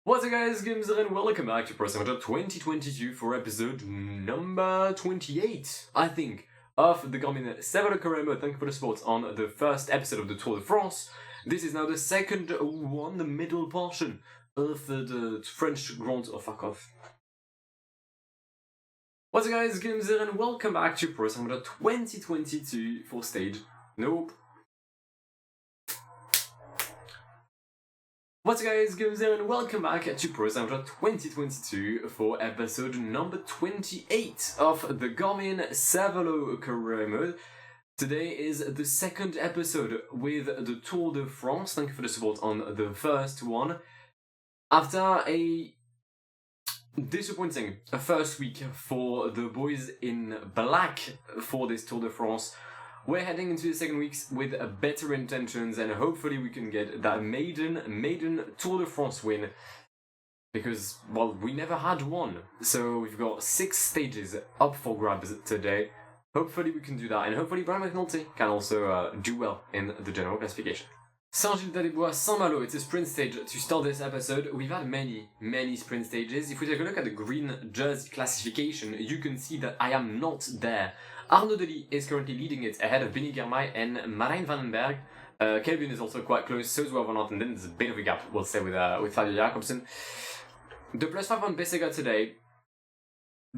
What's up guys, Guillaume and welcome back to Pro Simulator 2022 for episode number 28, I think, of the Garmin Cervélo. Thank you for the support on the first episode of the Tour de France. This is now the second one, the middle portion of the French Grand... Oh, fuck off. What's up guys, Guillaume and welcome back to Pro Simulator 2022 for stage... Nope. What's up guys, Guillaume and welcome back to Pro Simulator 2022 for episode number 28 of the Garmin Cervélo career mode. Today is the second episode with the Tour de France. Thank you for the support on the first one. After a disappointing first week for the boys in black for this Tour de France, we're heading into the second weeks with better intentions, and hopefully we can get that maiden Tour de France win, because, well, we never had one. So we've got 6 stages up for grabs today. Hopefully we can do that, and hopefully Brian McNulty can also do well in the general classification. Saint-Gilles-des-Bois, Saint-Malo, it's a sprint stage to start this episode. We've had many sprint stages. If we take a look at the green jersey classification, you can see that I am not there. Arnaud Delis is currently leading it ahead of Benny Girmay and Marijn van den Berg. Kelvin is also quite close, so is Wout van Aert, and then there's a bit of a gap, we'll say, with Fabio Jakobsen. The +5 on Bezzecga today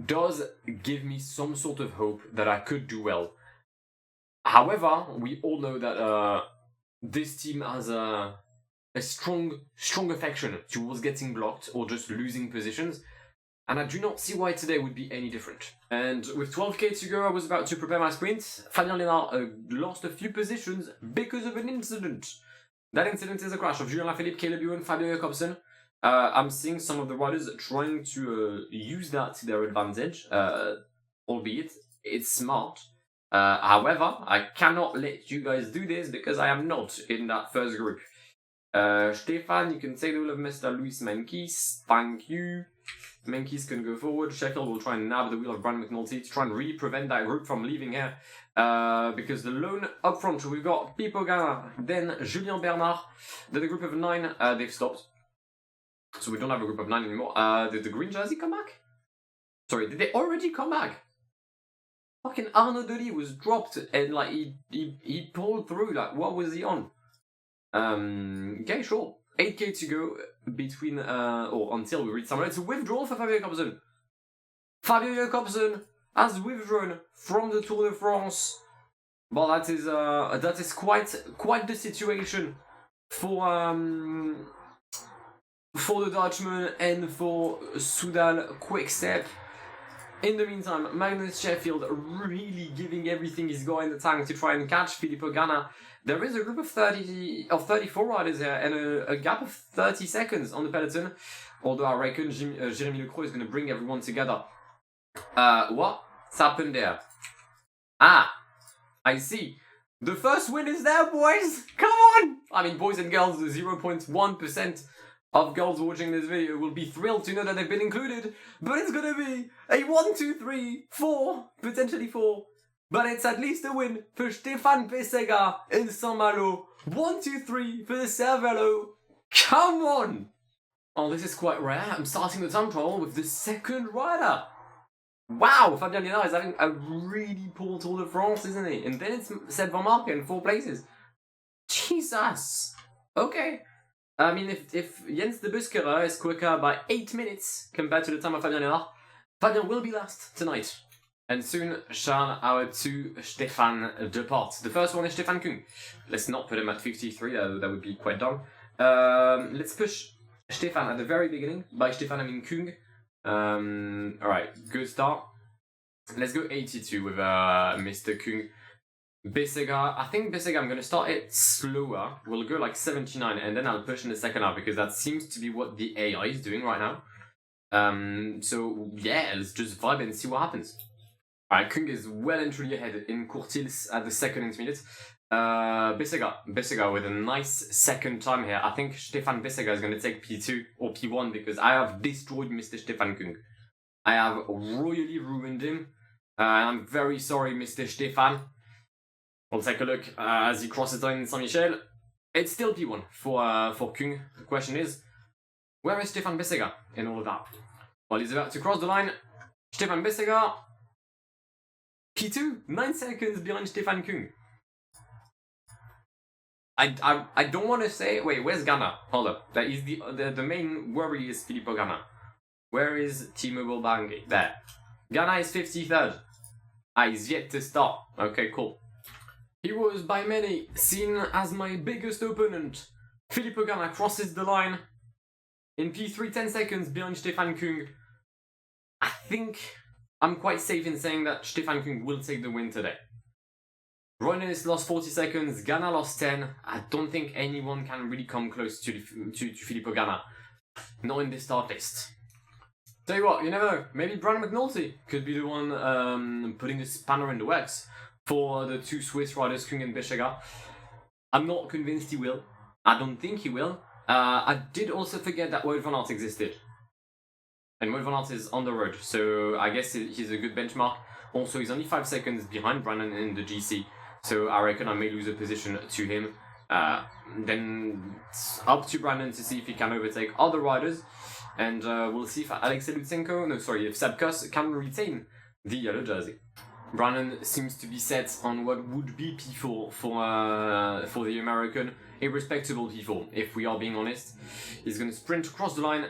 does give me some sort of hope that I could do well. However, we all know that this team has a strong affection towards getting blocked or just losing positions, and I do not see why today would be any different. And with 12k to go, I was about to prepare my sprint. Fabien Lénard lost a few positions because of an incident. That incident is a crash of Julien Lafilippe, Caleb Ewan, Fabio Jakobsen. I'm seeing some of the riders trying to use that to their advantage, albeit it's smart. However, I cannot let you guys do this because I am not in that first group. Stefan, you can take the wheel of Mr. Luis Menkis. Thank you. Menkis can go forward. Sheffield will try and nab the wheel of Brian McNulty to try and really prevent that group from leaving here. Because the lone up front, we've got Pipo Gana, then Julien Bernard. Then the group of 9, they've stopped. So we don't have a group of 9 anymore. Did the green jersey come back? Sorry, did they already come back? Fucking Arnaud Delis was dropped and like he pulled through. Like, what was he on? Okay, sure. 8k to go between or until we reach somewhere. It's a withdrawal for Fabio Jakobsen. Fabio Jakobsen has withdrawn from the Tour de France. Well, that is quite the situation for the Dutchman and for Soudal Quickstep. In the meantime, Magnus Sheffield really giving everything he's got in the tank to try and catch Filippo Ganna. There is a group of 34 riders here and a gap of 30 seconds on the peloton. Although I reckon Jérémy Lecroix is going to bring everyone together. What's happened there? Ah, I see. The first win is there, boys! Come on! I mean, boys and girls, the 0.1% of girls watching this video will be thrilled to know that they've been included, but it's gonna be a 1, 2, 3, 4, potentially 4, but it's at least a win for Stéphane Bezzecga in Saint-Malo. 1, 2, 3 for the Cervélo. Come on! Oh, this is quite rare. I'm starting the time trial with the second rider. Wow, Fabien Lénard is having a really poor Tour de France, isn't he? And then it's Seb Van Marken in 4 places. Jesus! Okay. I mean, if Jens de Buskerer is quicker by 8 minutes compared to the time of Fabien Lénard, Fabien will be last tonight. And soon shall our 2 Stefan depart. The first one is Stefan Kung. Let's not put him at 53, that would be quite dumb. Let's push Stefan at the very beginning. By Stefan I mean Kung. Alright, good start. Let's go 82 with Mr. Kung. Bezzecga, I think Bezzecga, I'm going to start it slower. We'll go like 79 and then I'll push in the second half because that seems to be what the AI is doing right now. So yeah, let's just vibe and see what happens. Alright, Kung is well and truly ahead in Courtils at the second intermediate. Bezzecga with a nice second time here. I think Stefan Bezzecga is going to take P2 or P1 because I have destroyed Mr. Stefan Kung. I have royally ruined him. I'm very sorry, Mr. Stefan. We'll take a look as he crosses down Saint-Michel. It's still P1 for Kung. The question is, Where is Stefan Bissegger in all of that? Well, he's about to cross the line. Stefan Bissegger, P2, 9 seconds behind Stefan Kung. I don't want to say... Wait, where's Ghana? Hold up. That is the main worry is Filippo Ghana. Where is T-Mobile Bangui? There. Ghana is 53rd. He's yet to start. Okay, cool. He was by many seen as my biggest opponent. Filippo Ghana crosses the line in P3, 10 seconds behind Stefan Kung. I think I'm quite safe in saying that Stefan Kung will take the win today. Roynes lost 40 seconds, Ghana lost 10. I don't think anyone can really come close to Filippo Ghana. Not in this start list. Tell you what, you never know. Maybe Brian McNulty could be the one putting a spanner in the works for the two Swiss riders, Kung and Bissegger. I'm not convinced he will. I don't think he will. I did also forget that Wout van Aert existed. And Wout van Aert is on the road, so I guess he's a good benchmark. Also, he's only 5 seconds behind Brandon in the GC, so I reckon I may lose a position to him. Then it's up to Brandon to see if he can overtake other riders, and we'll see if if Seb Kuss can retain the yellow jersey. Brandon seems to be set on what would be P4 for the American, a respectable P4, if we are being honest. He's going to sprint across the line.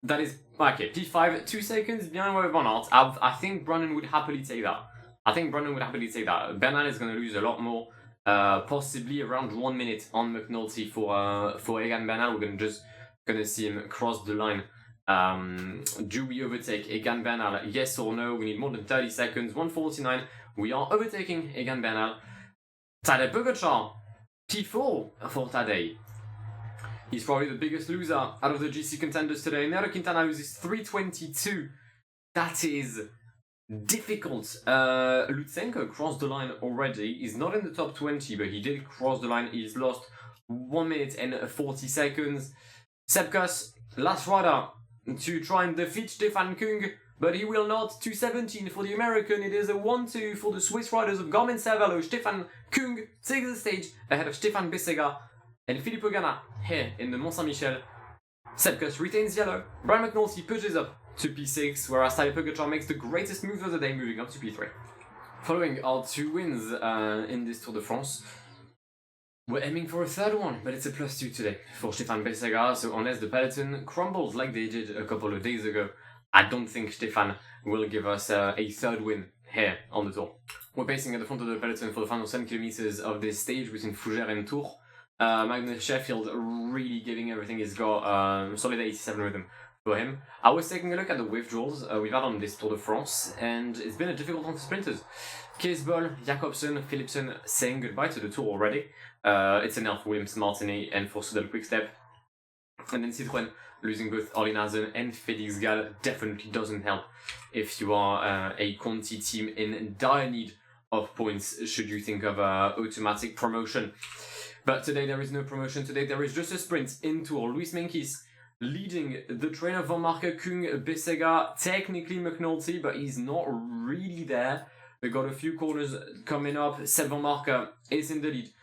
That is, okay, P5, 2 seconds behind Wout van Aert. I think Brandon would happily take that. Bernal is going to lose a lot more, possibly around 1 minute on McNulty for Egan Bernal. We're just going to see him cross the line. Do we overtake Egan Bernal? Yes or no? We need more than 30 seconds. 1:49. We are overtaking Egan Bernal. Tadej Pogačar, P4 for Tadej. He's probably the biggest loser out of the GC contenders today. Nairo Quintana loses 3:22. That is difficult. Lutsenko crossed the line already. He's not in the top 20, but he did cross the line. He's lost 1 minute and 40 seconds. Seb Kuss, last rider to try and defeat Stefan Kung, but he will not. 2:17 for the American. It is a 1-2 for the Swiss riders of Garmin Cervélo. Stefan Kung takes the stage ahead of Stefan Bissegger and Filippo Ghana here in the Mont Saint-Michel. Seb Kuss retains yellow. Brian McNulty pushes up to P6, whereas Tadej Pogačar makes the greatest move of the day, moving up to P3. Following our 2 wins in this Tour de France, we're aiming for a 3rd one, but it's a +2 today for Stefan Bissegger, so unless the peloton crumbles like they did a couple of days ago, I don't think Stefan will give us a 3rd win here on the Tour. We're pacing at the front of the peloton for the final 7 kilometers of this stage between Fougères and Tours. Magnus Sheffield really giving everything he's got, solid 87 rhythm for him. I was taking a look at the withdrawals we've had on this Tour de France, and it's been a difficult one for sprinters. Kees-Bol, Jacobsen, Philipsen saying goodbye to the Tour already. It's an Elf, Williams, Martini, and for Soudal Quickstep. And then Citroën losing both Olin Hazen and Felix Gall definitely doesn't help if you are a Conti team in dire need of points should you think of automatic promotion. But today there is no promotion, today there is just a sprint in Tour. Luis Menkis leading the train of Van Marke, Kung, Bissegger, technically McNulty, but he's not really there. They've got a few corners coming up. Seb Van Marke is in the lead.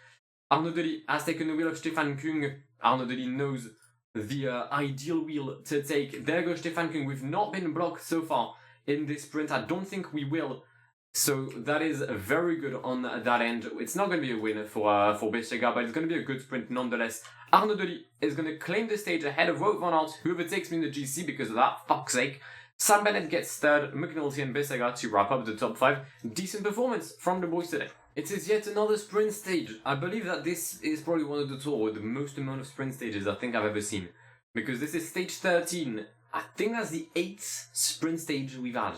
Arnaud Delis has taken the wheel of Stefan Kung. Arnaud Delis knows the ideal wheel to take. There goes Stefan Kung. We've not been blocked so far in this sprint. I don't think we will. So that is very good on that end. It's not going to be a win for Bissegger, but it's going to be a good sprint nonetheless. Arnaud Delis is going to claim the stage ahead of Wout van Aert, who overtakes me in the GC because of that, fuck's sake. Sam Bennett gets 3rd, McNulty and Bissegger to wrap up the top 5. Decent performance from the boys today. It is yet another sprint stage. I believe that this is probably one of the tours with the most amount of sprint stages I think I've ever seen. Because this is stage 13. I think that's the 8th sprint stage we've had.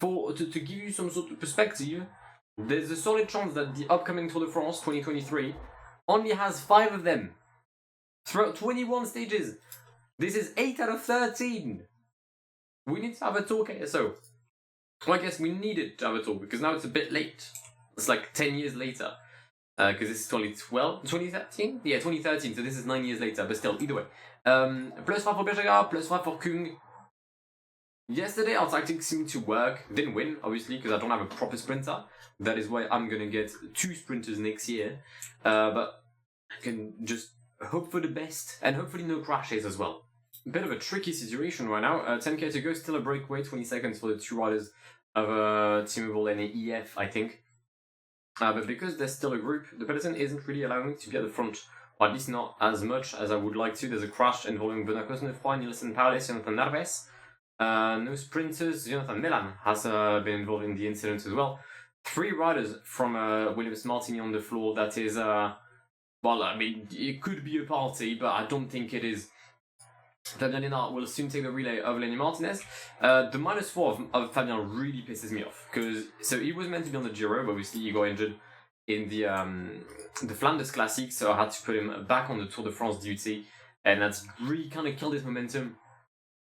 To give you some sort of perspective, there's a solid chance that the upcoming Tour de France 2023 only has 5 of them. Throughout 21 stages. This is 8 out of 13. We need to have a Tour KSO. Well, I guess we needed to have a Tour because now it's a bit late. It's like 10 years later. Because this is 2013? Yeah, 2013, so this is 9 years later, but still, either way. +5 for Bissegger, +5 for Kung. Yesterday our tactics seemed to work. Didn't win, obviously, because I don't have a proper sprinter. That is why I'm going to get 2 sprinters next year. But I can just hope for the best, and hopefully no crashes as well. A bit of a tricky situation right now. 10k to go, still a breakaway, 20 seconds for the two riders of Teamable and EF, I think. But because there's still a group, the peloton isn't really allowing me to be at the front, or at least not as much as I would like to. There's a crash involving Benoît Cosnefroy, Nielsen Paulus, Jonathan Narves. No sprinters. Jonathan Melan has been involved in the incident as well. 3 riders from Williams Martini on the floor. That is, well, I mean, it could be a party, but I don't think it is. Fabian Lénard will soon take the relay of Lenny Martinez. The -4 of Fabian really pisses me off, because so he was meant to be on the Giro, but obviously he got injured in the Flanders Classic, so I had to put him back on the Tour de France duty, and that's really kind of killed his momentum.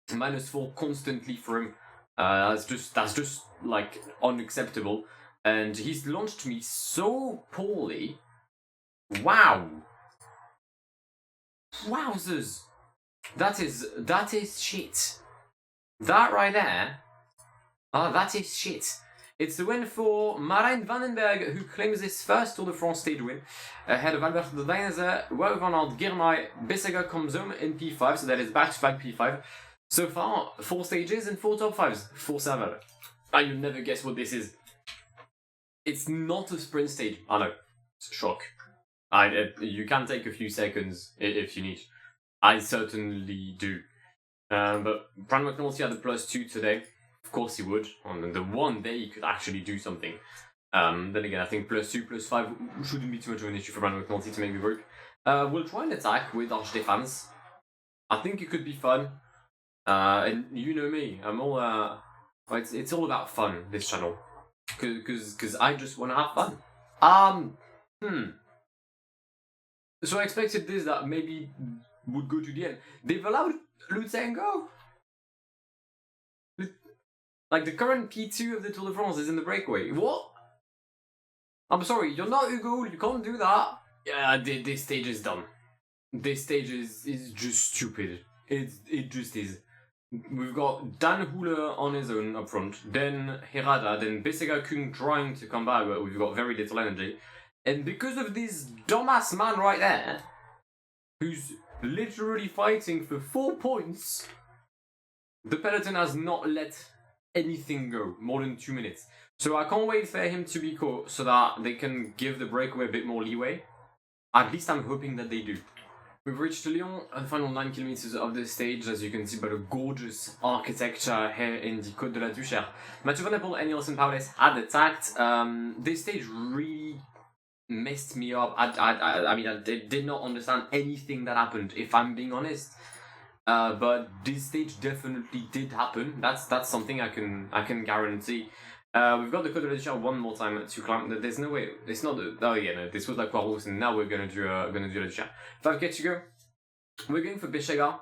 -4 constantly for him. That's just like unacceptable, and he's launched me so poorly. Wow. Wowzers. That is shit. That right there. That is shit. It's the win for Marijn Vandenberg, who claims his first Tour de France stage win, ahead of Alberto de Dainese, Wout van Aert, Girmay. Bissegger comes home in P5, so that is back-to-back P5. So far, 4 stages and 4 top 5s for Cervélo. You'll never guess what this is. It's not a sprint stage. I know. It's a shock. You can take a few seconds if you need. I certainly do. But Brandon McNulty had the +2 today. Of course he would. On the one day he could actually do something. Then again, I think +2, +5 shouldn't be too much of an issue for Brandon McNulty to make the group. We'll try and attack with Arch Defense. I think it could be fun. And you know me, I'm all it's all about fun, this channel. Cause I just wanna have fun. So I expected this that maybe would go to the end. They've allowed Lutsenko. Like the current P2 of the Tour de France is in the breakaway. What? I'm sorry, you're not Hugo, you can't do that. Yeah, this stage is dumb. This stage is just stupid. It just is. We've got Dan Hule on his own up front, then Herada, then Bissegger Kung trying to come back, but we've got very little energy. And because of this dumbass man right there, who's literally fighting for 4 points, the peloton has not let anything go more than 2 minutes. So I can't wait for him to be caught so that they can give the breakaway a bit more leeway. At least I'm hoping that they do. We've reached Lyon, the final 9 kilometers of the stage, as you can see by the gorgeous architecture here in the Côte de la Duchère. Mathieu Van Der Poel and Nielsen Paulus had attacked. This stage really messed me up. I mean, I did not understand anything that happened, if I'm being honest. But this stage definitely did happen. That's something I can guarantee. We've got the Côte de la Duchère one more time to climb. There's no way. It's not. Oh yeah, no. This was like Quaros, and now we're gonna do la Duchère. 5k to go. We're going for Bissegger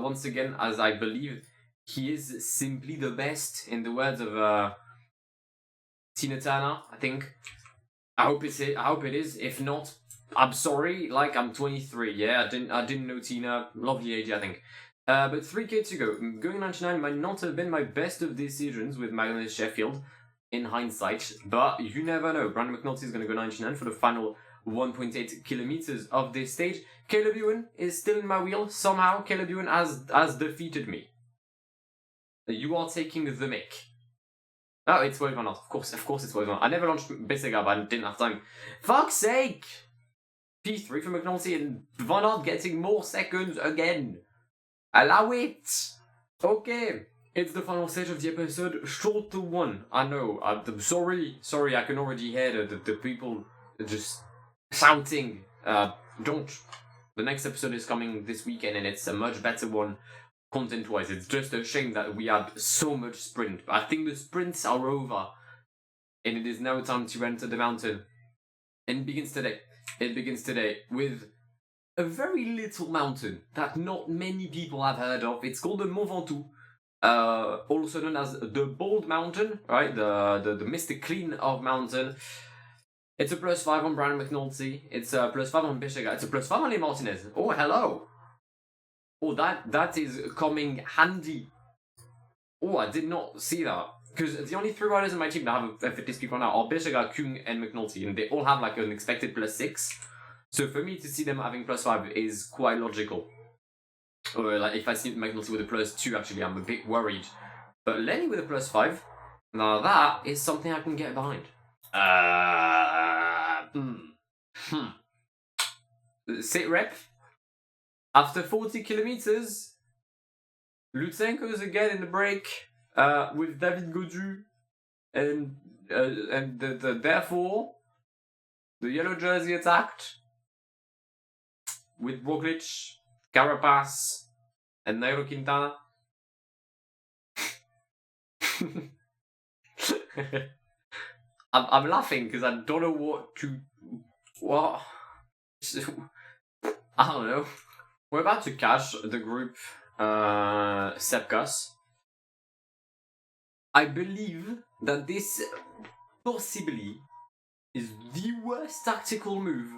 once again, as I believe he is simply the best, in the words of Tina Turner. I think. I hope it is. If not, I'm sorry. Like, I'm 23. Yeah, I didn't know Tina. Lovely age, I think. But 3k to go. Going 99 might not have been my best of decisions with Magnus Sheffield, in hindsight, but you never know. Brandon McNulty is going to go 99 for the final 1.8 kilometers of this stage. Caleb Ewan is still in my wheel. Somehow, Caleb Ewan has defeated me. You are taking the mic. Oh, it's Wout van Aert. Of course it's Wout van Aert. I never launched Bissegger, but I didn't have time. Fuck's sake! P3 for McNulty and Van Aert getting more seconds again. Allow it! Okay. It's the final stage of the episode, short to 1. I know, I'm sorry, I can already hear the people just shouting. Don't. The next episode is coming this weekend and it's a much better one content-wise. It's just a shame that we had so much sprint. I think the sprints are over and it is now time to enter the mountain. And it begins today. It begins today with a very little mountain that not many people have heard of. It's called the Mont Ventoux. Also known as the Bald Mountain, right? The Mr. Clean of Mountain. It's a +5 on Brandon McNulty. It's a +5 on Bissegger. It's a +5 on Lee Martinez. Oh, hello. Oh, that is coming handy. Oh, I did not see that. Because the only 3 riders in my team that have a fitness peak right now are Bissegger, Kung, and McNulty. And they all have like an expected +6. So for me to see them having +5 is quite logical. Or like if I see McNulty with a +2, actually, I'm a bit worried. But Lenny with a +5, now that is something I can get behind. Sit rep. After 40 kilometers, Lutsenko's again in the break with David Gaudu, and therefore the yellow jersey attacked with Roglic, Carapaz, and Nairo Quintana. I'm laughing because I don't know what. I don't know. We're about to catch the group Sepkus. I believe that this possibly is the worst tactical move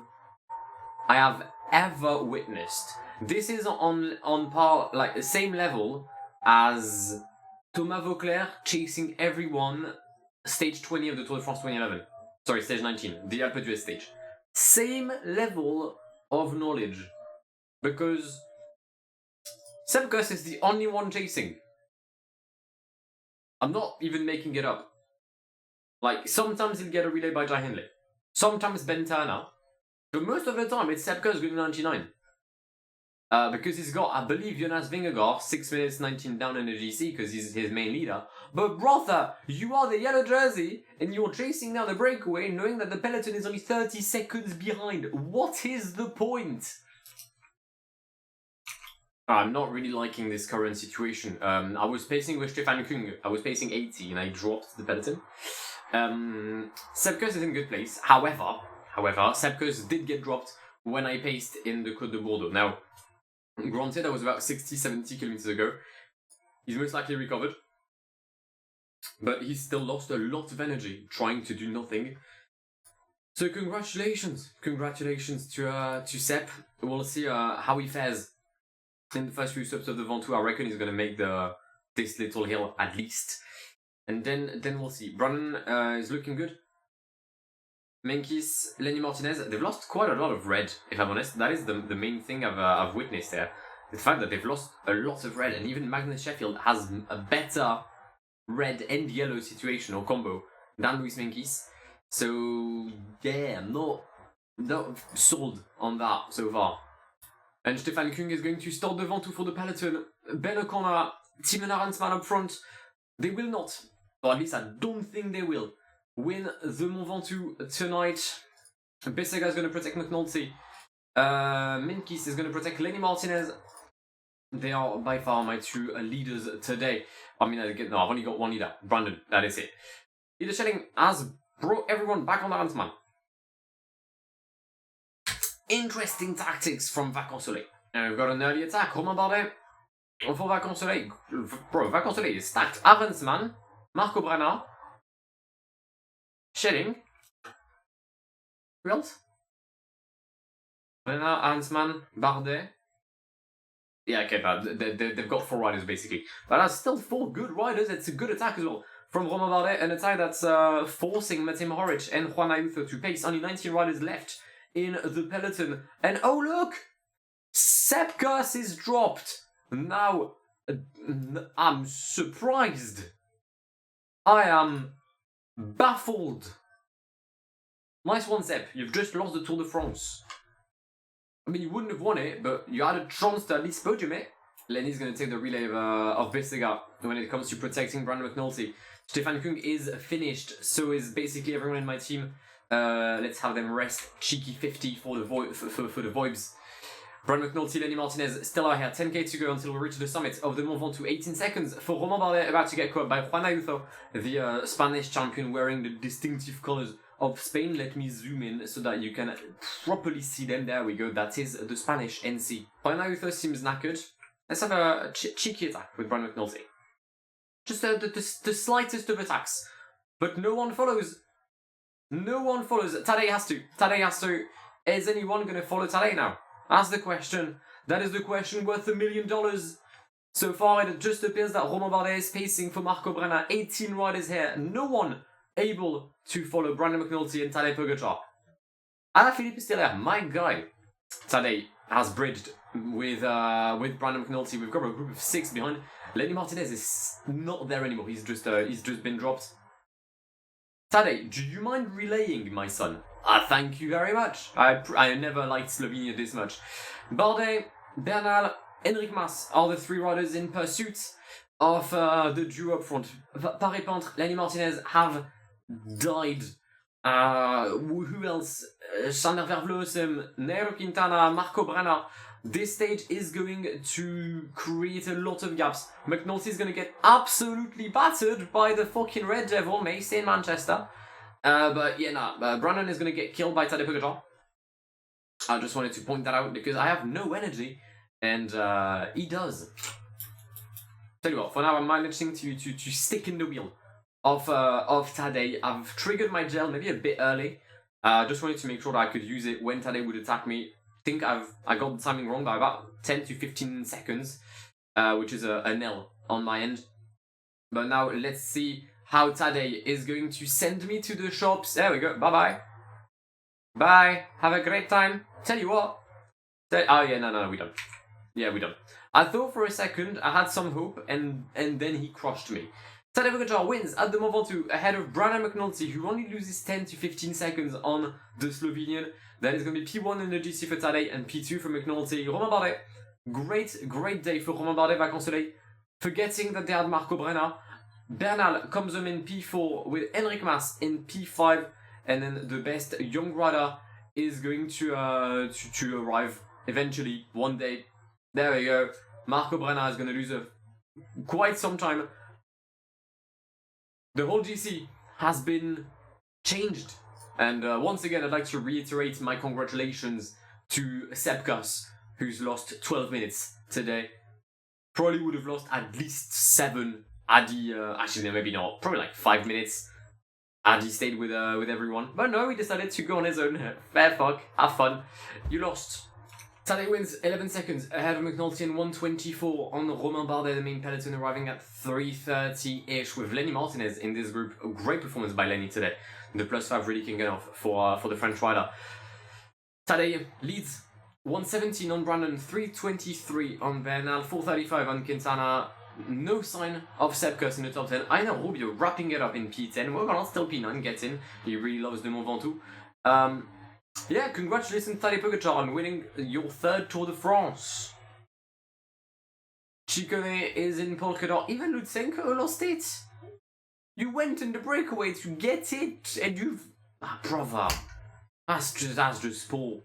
I have ever witnessed. This is on par, like the same level as Thomas Vauclair chasing everyone stage 20 of the Tour de France 2011. Sorry, stage 19, the Alpe d'Huez stage. Same level of knowledge. Because Sepkus is the only one chasing. I'm not even making it up. Like, sometimes he'll get a relay by Jai Hindley. Sometimes Ben Turner. But most of the time, it's Sepkus going 99. Because he's got, I believe, Jonas Vingegaard 6 minutes 19 down in the GC because he's his main leader. But brother, you are the yellow jersey and you're chasing down the breakaway knowing that the peloton is only 30 seconds behind. What is the point? I'm not really liking this current situation. I was pacing with Stefan Kung. I was pacing 80 and I dropped the peloton. Sepkus is in good place. However, Sepkus did get dropped when I paced in the Côte de Bordeaux. Now, granted, that was about 60-70 kilometers ago. He's most likely recovered. But he still lost a lot of energy trying to do nothing. So congratulations. Congratulations to Sep. We'll see how he fares in the first few steps of the Ventoux. I reckon he's going to make this little hill at least. And then we'll see. Brandon is looking good. Menkis, Lenny Martinez, they've lost quite a lot of red, if I'm honest. That is the main thing I've witnessed there. The fact that they've lost a lot of red, and even Magnus Sheffield has a better red and yellow situation or combo than Luis Menkis. So, yeah, I'm not sold on that so far. And Stefan Kung is going to start the Ventoux for the peloton. Ben O'Connor, Tim Arendsman up front. They will not, or at least I don't think they will, win the Mont Ventoux tonight. Besega is going to protect McNulty. Menkis is going to protect Lenny Martinez. They are by far my two leaders today. I mean, I've only got one leader. Brandon, that is it. Leader Schelling has brought everyone back on the Arendsman. Interesting tactics from Vacances Soleil. We've got an early attack. Romain Bardet for Vacances Soleil. Bro, Vacances Soleil is stacked. Arendsman, Marco Brenner, Schelling. Who else? Brenner, Arendsman, Bardet. Yeah, okay, but they've got 4 riders basically. But that's still 4 good riders. It's a good attack as well. From Romain Bardet, an attack that's forcing Matej Mohoric and Juan Ayuso to pace. Only 19 riders left in the peloton. And oh look! Sepkus is dropped. Now, I'm surprised. I am baffled. Nice one, Sep. You've just lost the Tour de France. I mean, you wouldn't have won it, but you had a chance to at least podium it. Lenny's going to take the relay of Besega when it comes to protecting Brandon McNulty. Stefan Kung is finished, so is basically everyone in my team. Let's have them rest. Cheeky 50 for the Voibs. Brandon McNulty, Lenny Martinez still out here. 10k to go until we reach the summit of the Mont Ventoux. 18 seconds for Romain Bardet, about to get caught by Juan Ayuso, the Spanish champion wearing the distinctive colours of Spain. Let me zoom in so that you can properly see them. There we go. That is the Spanish NC. Juan Ayuso seems knackered. Let's have a cheeky attack with Brandon McNulty. Just the slightest of attacks. But no one follows. No one follows. Tadej has to. Tadej has to. Is anyone going to follow Tadej now? That's the question. That is the question worth $1 million. So far, it just appears that Romain Bardet is pacing for Marco Brenner. 18 riders here. No one able to follow Brandon McNulty and Tadej Pogačar. Philippe is still there, my guy. Tadej has bridged with Brandon McNulty. We've got a group of 6 behind. Lenny Martinez is not there anymore. He's just been dropped. Tadej, do you mind relaying, my son? Thank you very much. I never liked Slovenia this much. Bardet, Bernal, Enric Mas are the 3 riders in pursuit of the duo up front. Paris-Pentre, Lenny Martinez have died. Who else? Sander Vervloosem, Nairo Quintana, Marco Brenner. This stage is going to create a lot of gaps. McNulty is going to get absolutely battered by the fucking Red Devil, Macy in Manchester. But yeah, Brandon is going to get killed by Tadej Pogacar. I just wanted to point that out because I have no energy, and he does. Tell you what, for now I'm managing to stick in the wheel of Tadej. I've triggered my gel maybe a bit early. Just wanted to make sure that I could use it when Tadej would attack me. I think I got the timing wrong by about 10 to 15 seconds, which is an L on my end. But now let's see how Tadej is going to send me to the shops. There we go. Bye-bye. Bye. Have a great time. Tell you what. Oh yeah, no, we don't. Yeah, we don't. I thought for a second I had some hope, and then he crushed me. Tadej Pogacar wins at the Mont Ventoux ahead of Brandon McNulty, who only loses 10 to 15 seconds on the Slovenian. That is going to be P1 in the GC for Tadej and P2 for McNulty. Romain Bardet, great day for Romain Bardet, Vacances Soleil. Forgetting that they had Marco Brenner. Bernal comes home in P4 with Enric Mas in P5, and then the best young rider is going to arrive eventually one day. There we go. Marco Brenner is going to lose quite some time. The whole GC has been changed. And once again, I'd like to reiterate my congratulations to Sepkus, who's lost 12 minutes today. Probably would have lost at least 7 had he, actually maybe not, probably like 5 minutes had he stayed with everyone. But no, he decided to go on his own. Fair fuck, have fun. You lost. Tadej wins 11 seconds ahead of McNulty in 1:24 on Romain Bardet, the main peloton, arriving at 3:30-ish with Lenny Martinez in this group. A great performance by Lenny today. The +5 really can get off for the French rider. Tadej leads 1:17 on Brandon, 3:23 on Bernal, 4:35 on Quintana. No sign of Sepkus in the top 10. I know Rubio wrapping it up in P10. Well, still P9 gets in. He really loves the Mont Ventoux. Yeah, congratulations Tadej Pogacar on winning your 3rd Tour de France. Ciccone is in Polka Dot. Even Lutsenko lost it. You went in the breakaway to get it, and you've... brother. That's just poor.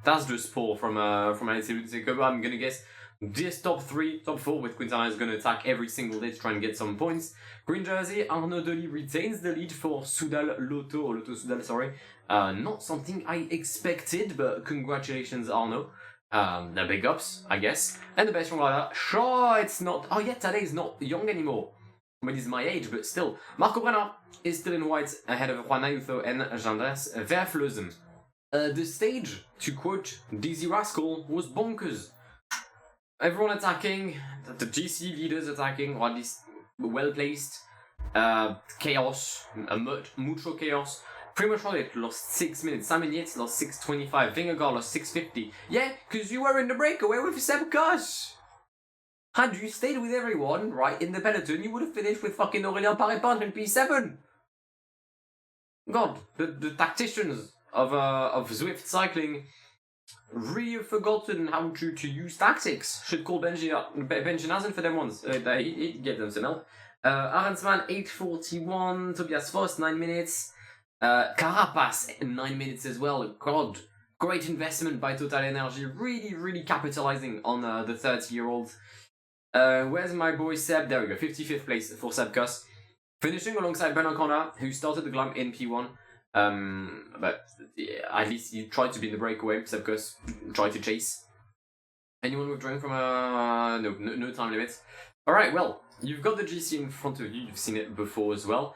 That's just poor from Alexei Lutsenko. I'm gonna guess this top 4 with Quintana is gonna attack every single day to try and get some points. Green jersey, Arnaud Delis retains the lead for Soudal Lotto Soudal, sorry. Not something I expected, but congratulations Arnaud. The big ups, I guess. And the best young rider, sure it's not... Oh yeah, Tadej is not young anymore. But he's my age, but still. Marco Brenner is still in white ahead of Juan Ayuso and Jandres Vervloosem. The stage, to quote Dizzy Rascal, was bonkers. Everyone attacking, the GC leaders attacking, or at least well-placed. Chaos, mucho chaos. Primož Roglič lost 6 minutes, Simon Yates lost 6:25, Vingegaard lost 6:50. Yeah, because you were in the breakaway with Sepkus. Had you stayed with everyone, right, in the peloton, you would have finished with fucking Aurélien Paris-Pentre in P7. God, the tacticians of Zwift cycling really have forgotten how to use tactics. Should call Benjinazen for them once. He'd get them some help. Arensman 8:41, Tobias Foss 9 minutes. Carapaz 9 minutes as well. God, great investment by Total Energy. Really capitalizing on the 30-year-old. Where's my boy Seb? There we go, 55th place for Sepkus. Finishing alongside Ben O'Connor, who started the climb in P1. But yeah, at least he tried to be in the breakaway. Sepkus tried to chase. Anyone withdrawing from no time limits. Alright, well, you've got the GC in front of you. You've seen it before as well.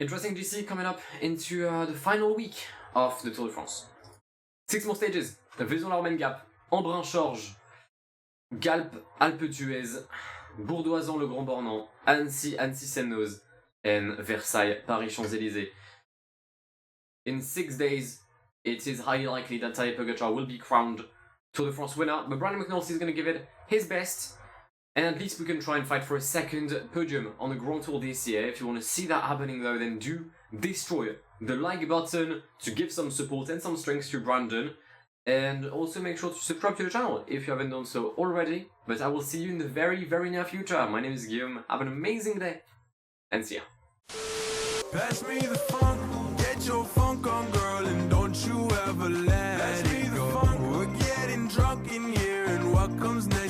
Interesting GC coming up into the final week of the Tour de France. 6 more stages. Vaison-la-Romaine Gap, Embrun-Chorges, Galp, Alpe d'Huez, Bourdoisan, Le Grand Bornand, Annecy, Annecy-Seine-Noz, and Versailles, Paris-Champs-Élysées. In 6 days, it is highly likely that Tadej Pogacar will be crowned Tour de France winner, but Brandon McNulty is going to give it his best, and at least we can try and fight for a second podium on the Grand Tour this year. If you want to see that happening though, then do destroy the like button to give some support and some strength to Brandon, and also make sure to subscribe to the channel if you haven't done so already. But I will see you in the very, very near future. My name is Guillaume, have an amazing day, and see ya. Pass me the funk, get your funk on, girl, and don't you ever let it go. We're getting drunk in here, and what comes next?